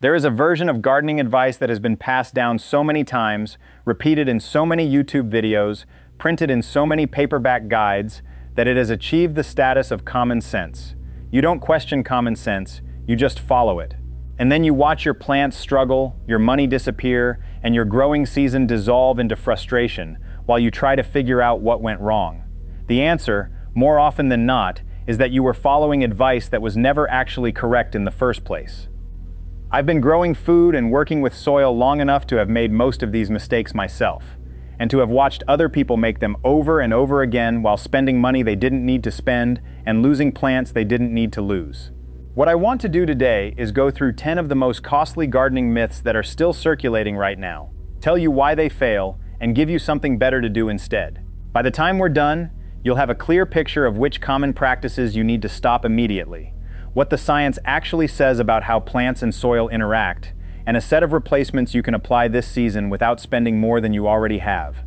There is a version of gardening advice that has been passed down so many times, repeated in so many YouTube videos, printed in so many paperback guides, that it has achieved the status of common sense. You don't question common sense, you just follow it. And then you watch your plants struggle, your money disappear, and your growing season dissolve into frustration while you try to figure out what went wrong. The answer, more often than not, is that you were following advice that was never actually correct in the first place. I've been growing food and working with soil long enough to have made most of these mistakes myself, and to have watched other people make them over and over again while spending money they didn't need to spend and losing plants they didn't need to lose. What I want to do today is go through 10 of the most costly gardening myths that are still circulating right now, tell you why they fail, and give you something better to do instead. By the time we're done, you'll have a clear picture of which common practices you need to stop immediately, what the science actually says about how plants and soil interact, and a set of replacements you can apply this season without spending more than you already have.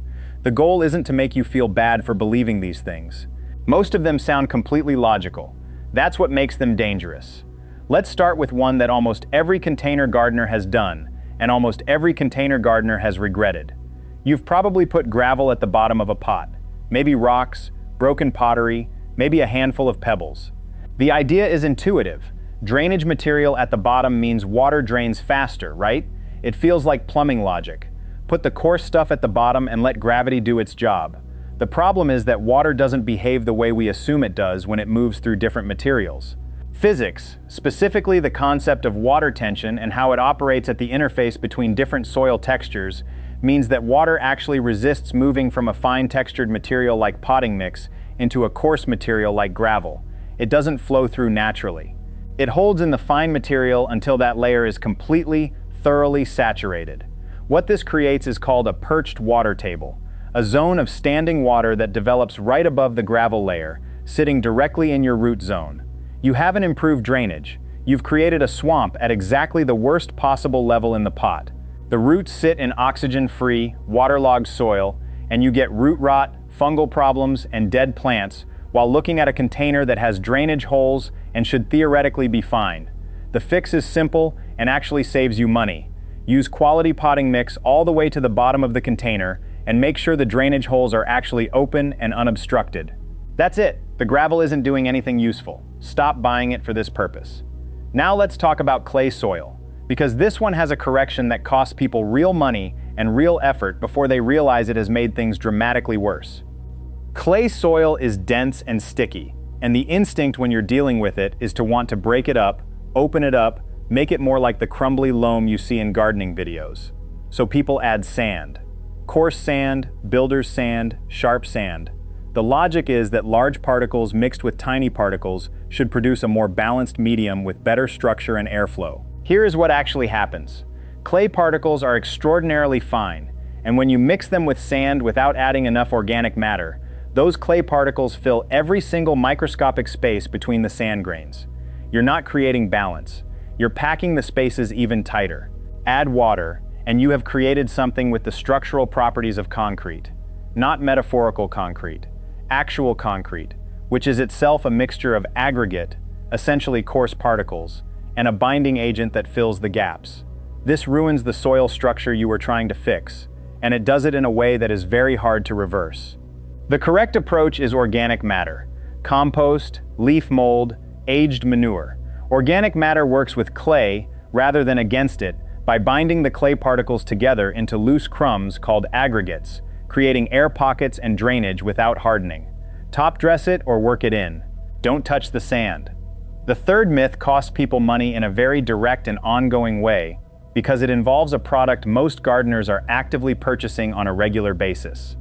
The goal isn't to make you feel bad for believing these things. Most of them sound completely logical. That's what makes them dangerous. Let's start with one that almost every container gardener has done, and almost every container gardener has regretted. You've probably put gravel at the bottom of a pot, maybe rocks, broken pottery, maybe a handful of pebbles. The idea is intuitive. Drainage material at the bottom means water drains faster, right? It feels like plumbing logic. Put the coarse stuff at the bottom and let gravity do its job. The problem is that water doesn't behave the way we assume it does when it moves through different materials. Physics, specifically the concept of water tension and how it operates at the interface between different soil textures, means that water actually resists moving from a fine-textured material like potting mix into a coarse material like gravel. It doesn't flow through naturally. It holds in the fine material until that layer is completely, thoroughly saturated. What this creates is called a perched water table, a zone of standing water that develops right above the gravel layer, sitting directly in your root zone. You haven't improved drainage. You've created a swamp at exactly the worst possible level in the pot. The roots sit in oxygen-free, waterlogged soil, and you get root rot, fungal problems, and dead plants, while looking at a container that has drainage holes and should theoretically be fine. The fix is simple and actually saves you money. Use quality potting mix all the way to the bottom of the container and make sure the drainage holes are actually open and unobstructed. That's it. The gravel isn't doing anything useful. Stop buying it for this purpose. Now let's talk about clay soil, because this one has a correction that costs people real money and real effort before they realize it has made things dramatically worse. Clay soil is dense and sticky, and the instinct when you're dealing with it is to want to break it up, open it up, make it more like the crumbly loam you see in gardening videos. So people add sand. Coarse sand, builder's sand, sharp sand. The logic is that large particles mixed with tiny particles should produce a more balanced medium with better structure and airflow. Here is what actually happens. Clay particles are extraordinarily fine, and when you mix them with sand without adding enough organic matter, those clay particles fill every single microscopic space between the sand grains. You're not creating balance. You're packing the spaces even tighter. Add water, and you have created something with the structural properties of concrete. Not metaphorical concrete. Actual concrete, which is itself a mixture of aggregate, essentially coarse particles, and a binding agent that fills the gaps. This ruins the soil structure you were trying to fix, and it does it in a way that is very hard to reverse. The correct approach is organic matter. Compost, leaf mold, aged manure. Organic matter works with clay rather than against it by binding the clay particles together into loose crumbs called aggregates, creating air pockets and drainage without hardening. Top dress it or work it in. Don't touch the sand. The third myth costs people money in a very direct and ongoing way because it involves a product most gardeners are actively purchasing on a regular basis.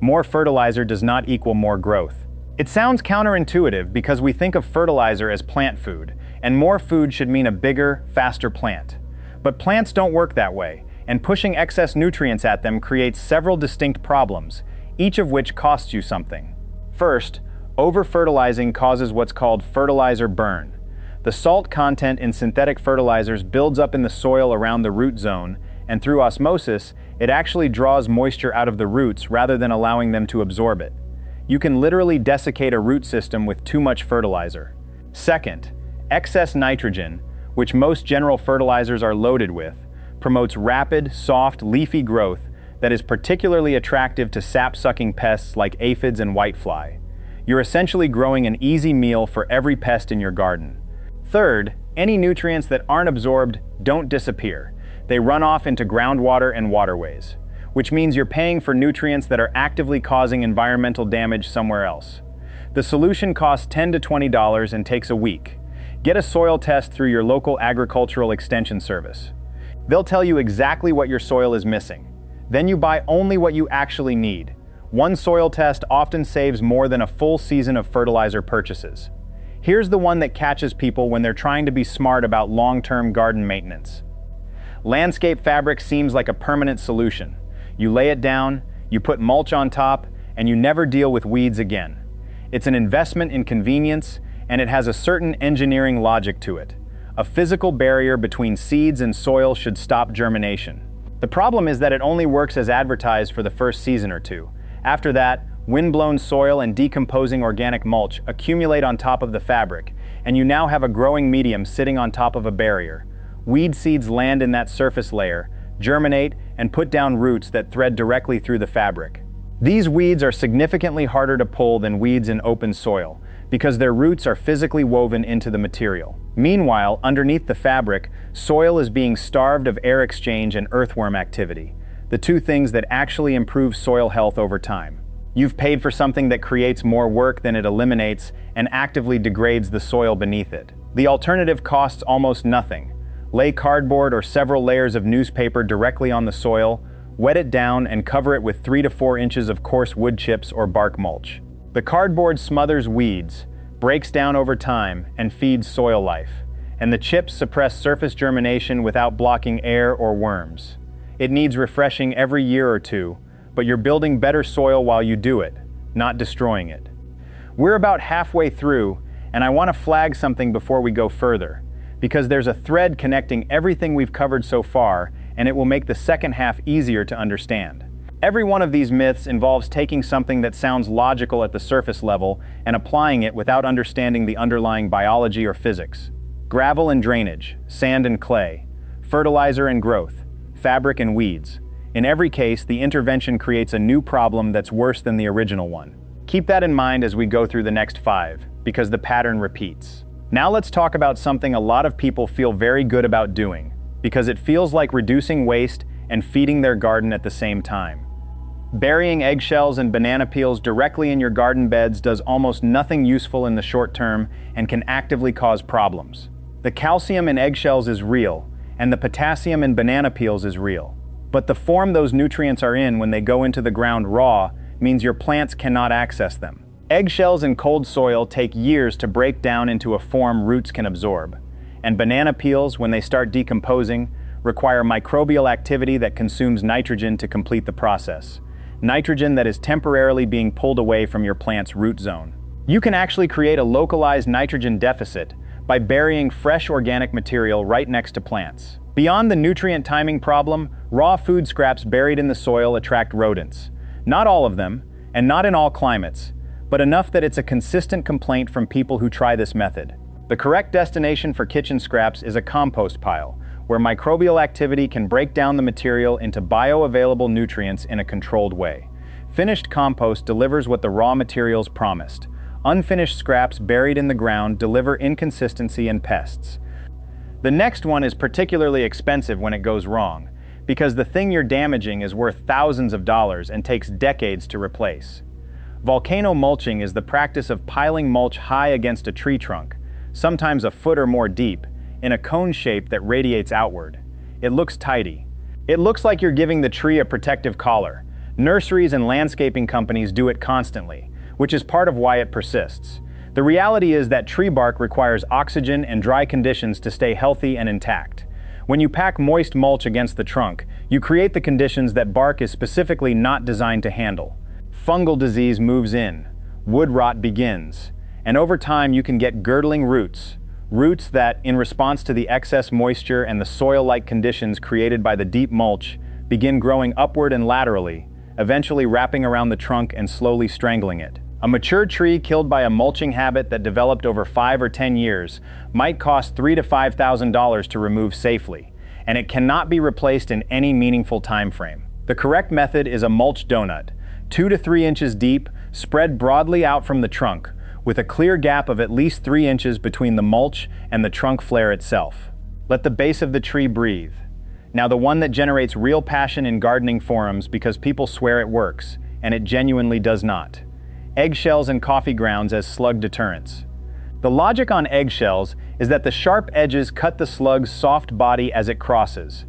More fertilizer does not equal more growth. It sounds counterintuitive because we think of fertilizer as plant food, and more food should mean a bigger, faster plant. But plants don't work that way, and pushing excess nutrients at them creates several distinct problems, each of which costs you something. First, over-fertilizing causes what's called fertilizer burn. The salt content in synthetic fertilizers builds up in the soil around the root zone, and through osmosis, it actually draws moisture out of the roots rather than allowing them to absorb it. You can literally desiccate a root system with too much fertilizer. Second, excess nitrogen, which most general fertilizers are loaded with, promotes rapid, soft, leafy growth that is particularly attractive to sap-sucking pests like aphids and whitefly. You're essentially growing an easy meal for every pest in your garden. Third, any nutrients that aren't absorbed don't disappear. They run off into groundwater and waterways, which means you're paying for nutrients that are actively causing environmental damage somewhere else. The solution costs $10 to $20 and takes a week. Get a soil test through your local agricultural extension service. They'll tell you exactly what your soil is missing. Then you buy only what you actually need. One soil test often saves more than a full season of fertilizer purchases. Here's the one that catches people when they're trying to be smart about long-term garden maintenance. Landscape fabric seems like a permanent solution. You lay it down, you put mulch on top, and you never deal with weeds again. It's an investment in convenience, and it has a certain engineering logic to it. A physical barrier between seeds and soil should stop germination. The problem is that it only works as advertised for the first season or two. After that, wind-blown soil and decomposing organic mulch accumulate on top of the fabric, and you now have a growing medium sitting on top of a barrier. Weed seeds land in that surface layer, germinate, and put down roots that thread directly through the fabric. These weeds are significantly harder to pull than weeds in open soil, because their roots are physically woven into the material. Meanwhile, underneath the fabric, soil is being starved of air exchange and earthworm activity, the two things that actually improve soil health over time. You've paid for something that creates more work than it eliminates and actively degrades the soil beneath it. The alternative costs almost nothing. Lay cardboard or several layers of newspaper directly on the soil, wet it down, and cover it with 3 to 4 inches of coarse wood chips or bark mulch. The cardboard smothers weeds, breaks down over time, and feeds soil life. And the chips suppress surface germination without blocking air or worms. It needs refreshing every year or two, but you're building better soil while you do it, not destroying it. We're about halfway through, and I want to flag something before we go further, because there's a thread connecting everything we've covered so far, and it will make the second half easier to understand. Every one of these myths involves taking something that sounds logical at the surface level and applying it without understanding the underlying biology or physics. Gravel and drainage, sand and clay, fertilizer and growth, fabric and weeds. In every case, the intervention creates a new problem that's worse than the original one. Keep that in mind as we go through the next 5, because the pattern repeats. Now let's talk about something a lot of people feel very good about doing, because it feels like reducing waste and feeding their garden at the same time. Burying eggshells and banana peels directly in your garden beds does almost nothing useful in the short term and can actively cause problems. The calcium in eggshells is real, and the potassium in banana peels is real. But the form those nutrients are in when they go into the ground raw means your plants cannot access them. Eggshells in cold soil take years to break down into a form roots can absorb, and banana peels, when they start decomposing, require microbial activity that consumes nitrogen to complete the process. Nitrogen that is temporarily being pulled away from your plant's root zone. You can actually create a localized nitrogen deficit by burying fresh organic material right next to plants. Beyond the nutrient timing problem, raw food scraps buried in the soil attract rodents. Not all of them, and not in all climates, but enough that it's a consistent complaint from people who try this method. The correct destination for kitchen scraps is a compost pile, where microbial activity can break down the material into bioavailable nutrients in a controlled way. Finished compost delivers what the raw materials promised. Unfinished scraps buried in the ground deliver inconsistency and pests. The next one is particularly expensive when it goes wrong, because the thing you're damaging is worth thousands of dollars and takes decades to replace. Volcano mulching is the practice of piling mulch high against a tree trunk, sometimes a foot or more deep, in a cone shape that radiates outward. It looks tidy. It looks like you're giving the tree a protective collar. Nurseries and landscaping companies do it constantly, which is part of why it persists. The reality is that tree bark requires oxygen and dry conditions to stay healthy and intact. When you pack moist mulch against the trunk, you create the conditions that bark is specifically not designed to handle. Fungal disease moves in, wood rot begins, and over time you can get girdling roots that, in response to the excess moisture and the soil-like conditions created by the deep mulch, begin growing upward and laterally, eventually wrapping around the trunk and slowly strangling it. A mature tree killed by a mulching habit that developed over 5 or 10 years might cost $3,000 to $5,000 to remove safely, and it cannot be replaced in any meaningful time frame. The correct method is a mulch donut, 2 to 3 inches deep, spread broadly out from the trunk, with a clear gap of at least 3 inches between the mulch and the trunk flare itself. Let the base of the tree breathe. Now the one that generates real passion in gardening forums because people swear it works, and it genuinely does not. Eggshells and coffee grounds as slug deterrents. The logic on eggshells is that the sharp edges cut the slug's soft body as it crosses.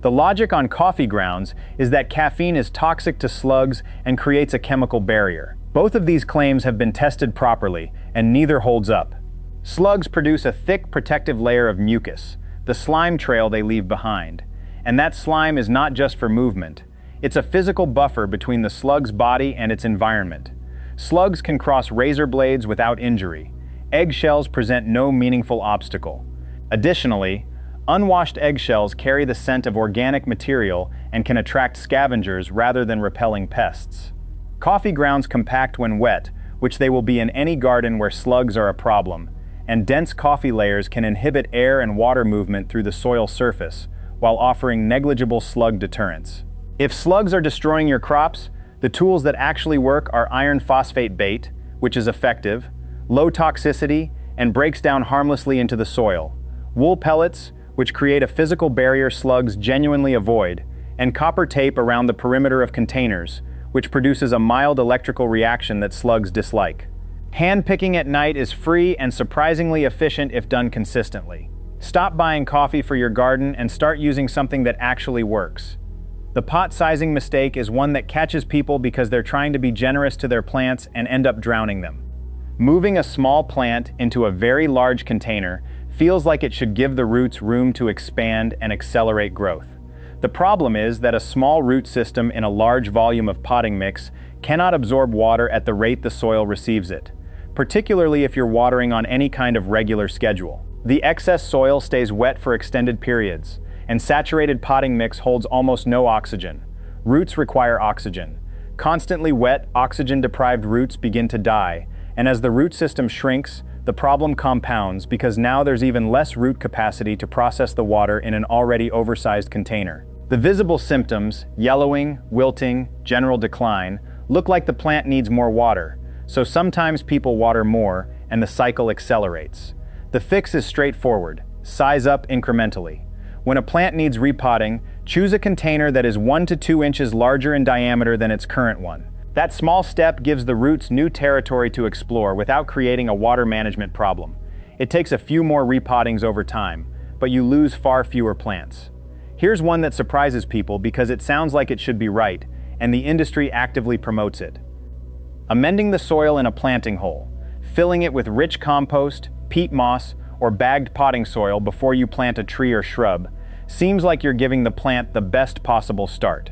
The logic on coffee grounds is that caffeine is toxic to slugs and creates a chemical barrier. Both of these claims have been tested properly, and neither holds up. Slugs produce a thick protective layer of mucus, the slime trail they leave behind. And that slime is not just for movement. It's a physical buffer between the slug's body and its environment. Slugs can cross razor blades without injury. Eggshells present no meaningful obstacle. Additionally, unwashed eggshells carry the scent of organic material and can attract scavengers rather than repelling pests. Coffee grounds compact when wet, which they will be in any garden where slugs are a problem, and dense coffee layers can inhibit air and water movement through the soil surface, while offering negligible slug deterrents. If slugs are destroying your crops, the tools that actually work are iron phosphate bait, which is effective, low toxicity, and breaks down harmlessly into the soil, wool pellets, which create a physical barrier slugs genuinely avoid, and copper tape around the perimeter of containers, which produces a mild electrical reaction that slugs dislike. Hand picking at night is free and surprisingly efficient if done consistently. Stop buying coffee for your garden and start using something that actually works. The pot sizing mistake is one that catches people because they're trying to be generous to their plants and end up drowning them. Moving a small plant into a very large container feels like it should give the roots room to expand and accelerate growth. The problem is that a small root system in a large volume of potting mix cannot absorb water at the rate the soil receives it, particularly if you're watering on any kind of regular schedule. The excess soil stays wet for extended periods, and saturated potting mix holds almost no oxygen. Roots require oxygen. Constantly wet, oxygen-deprived roots begin to die, and as the root system shrinks, the problem compounds because now there's even less root capacity to process the water in an already oversized container. The visible symptoms, yellowing, wilting, general decline, look like the plant needs more water, so sometimes people water more and the cycle accelerates. The fix is straightforward: size up incrementally. When a plant needs repotting, choose a container that is 1 to 2 inches larger in diameter than its current one. That small step gives the roots new territory to explore without creating a water management problem. It takes a few more repottings over time, but you lose far fewer plants. Here's one that surprises people because it sounds like it should be right, and the industry actively promotes it. Amending the soil in a planting hole, filling it with rich compost, peat moss, or bagged potting soil before you plant a tree or shrub, seems like you're giving the plant the best possible start.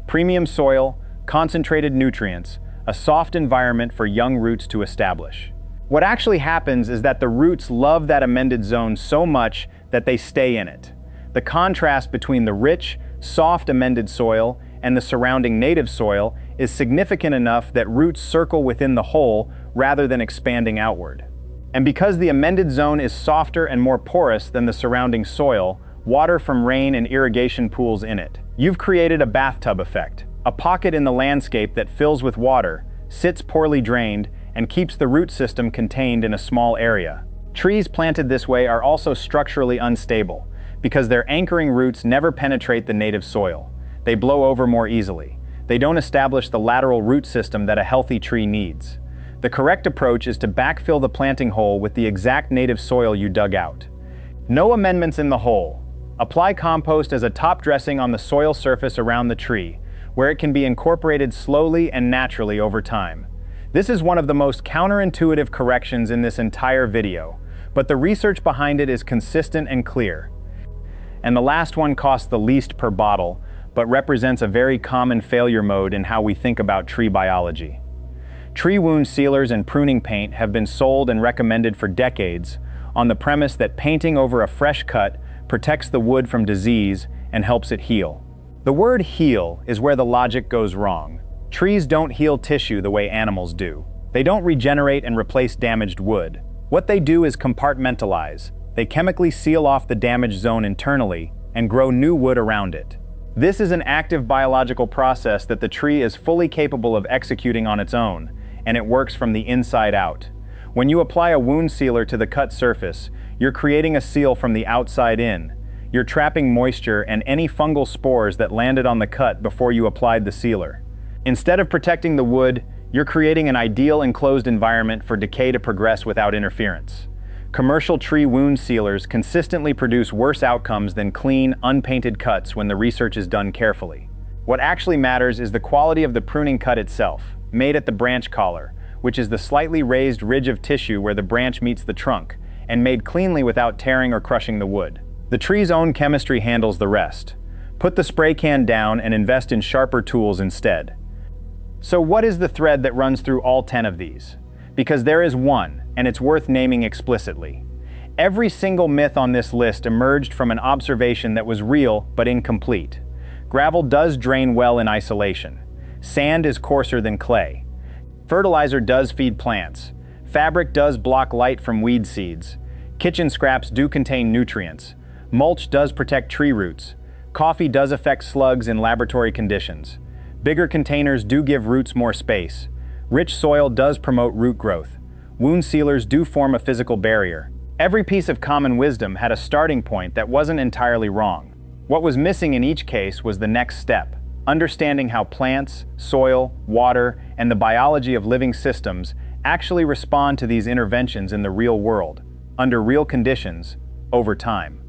Premium soil, concentrated nutrients, a soft environment for young roots to establish. What actually happens is that the roots love that amended zone so much that they stay in it. The contrast between the rich, soft amended soil and the surrounding native soil is significant enough that roots circle within the hole rather than expanding outward. And because the amended zone is softer and more porous than the surrounding soil, water from rain and irrigation pools in it. You've created a bathtub effect, a pocket in the landscape that fills with water, sits poorly drained, and keeps the root system contained in a small area. Trees planted this way are also structurally unstable, because their anchoring roots never penetrate the native soil. They blow over more easily. They don't establish the lateral root system that a healthy tree needs. The correct approach is to backfill the planting hole with the exact native soil you dug out. No amendments in the hole. Apply compost as a top dressing on the soil surface around the tree, where it can be incorporated slowly and naturally over time. This is one of the most counterintuitive corrections in this entire video, but the research behind it is consistent and clear. And the last one costs the least per bottle, but represents a very common failure mode in how we think about tree biology. Tree wound sealers and pruning paint have been sold and recommended for decades on the premise that painting over a fresh cut protects the wood from disease and helps it heal. The word heal is where the logic goes wrong. Trees don't heal tissue the way animals do. They don't regenerate and replace damaged wood. What they do is compartmentalize. They chemically seal off the damaged zone internally and grow new wood around it. This is an active biological process that the tree is fully capable of executing on its own, and it works from the inside out. When you apply a wound sealer to the cut surface, you're creating a seal from the outside in. You're trapping moisture and any fungal spores that landed on the cut before you applied the sealer. Instead of protecting the wood, you're creating an ideal enclosed environment for decay to progress without interference. Commercial tree wound sealers consistently produce worse outcomes than clean, unpainted cuts when the research is done carefully. What actually matters is the quality of the pruning cut itself, made at the branch collar, which is the slightly raised ridge of tissue where the branch meets the trunk, and made cleanly without tearing or crushing the wood. The tree's own chemistry handles the rest. Put the spray can down and invest in sharper tools instead. So what is the thread that runs through all 10 of these? Because there is one, and it's worth naming explicitly. Every single myth on this list emerged from an observation that was real but incomplete. Gravel does drain well in isolation. Sand is coarser than clay. Fertilizer does feed plants. Fabric does block light from weed seeds. Kitchen scraps do contain nutrients. Mulch does protect tree roots. Coffee does affect slugs in laboratory conditions. Bigger containers do give roots more space. Rich soil does promote root growth. Wound sealers do form a physical barrier. Every piece of common wisdom had a starting point that wasn't entirely wrong. What was missing in each case was the next step, understanding how plants, soil, water, and the biology of living systems actually respond to these interventions in the real world, under real conditions, over time.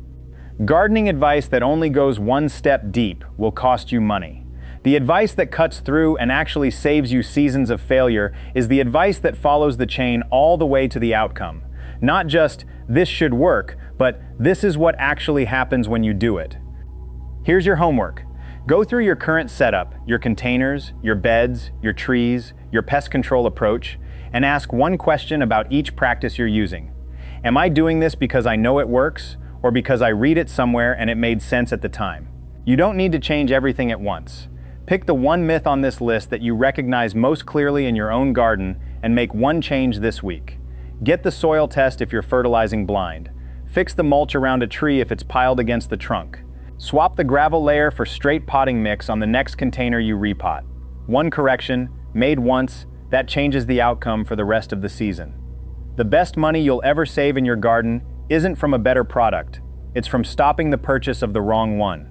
Gardening advice that only goes one step deep will cost you money. The advice that cuts through and actually saves you seasons of failure is the advice that follows the chain all the way to the outcome. Not just, this should work, but this is what actually happens when you do it. Here's your homework. Go through your current setup, your containers, your beds, your trees, your pest control approach, and ask one question about each practice you're using. Am I doing this because I know it works, or because I read it somewhere and it made sense at the time? You don't need to change everything at once. Pick the one myth on this list that you recognize most clearly in your own garden and make one change this week. Get the soil test if you're fertilizing blind. Fix the mulch around a tree if it's piled against the trunk. Swap the gravel layer for straight potting mix on the next container you repot. One correction, made once, that changes the outcome for the rest of the season. The best money you'll ever save in your garden isn't from a better product. It's from stopping the purchase of the wrong one.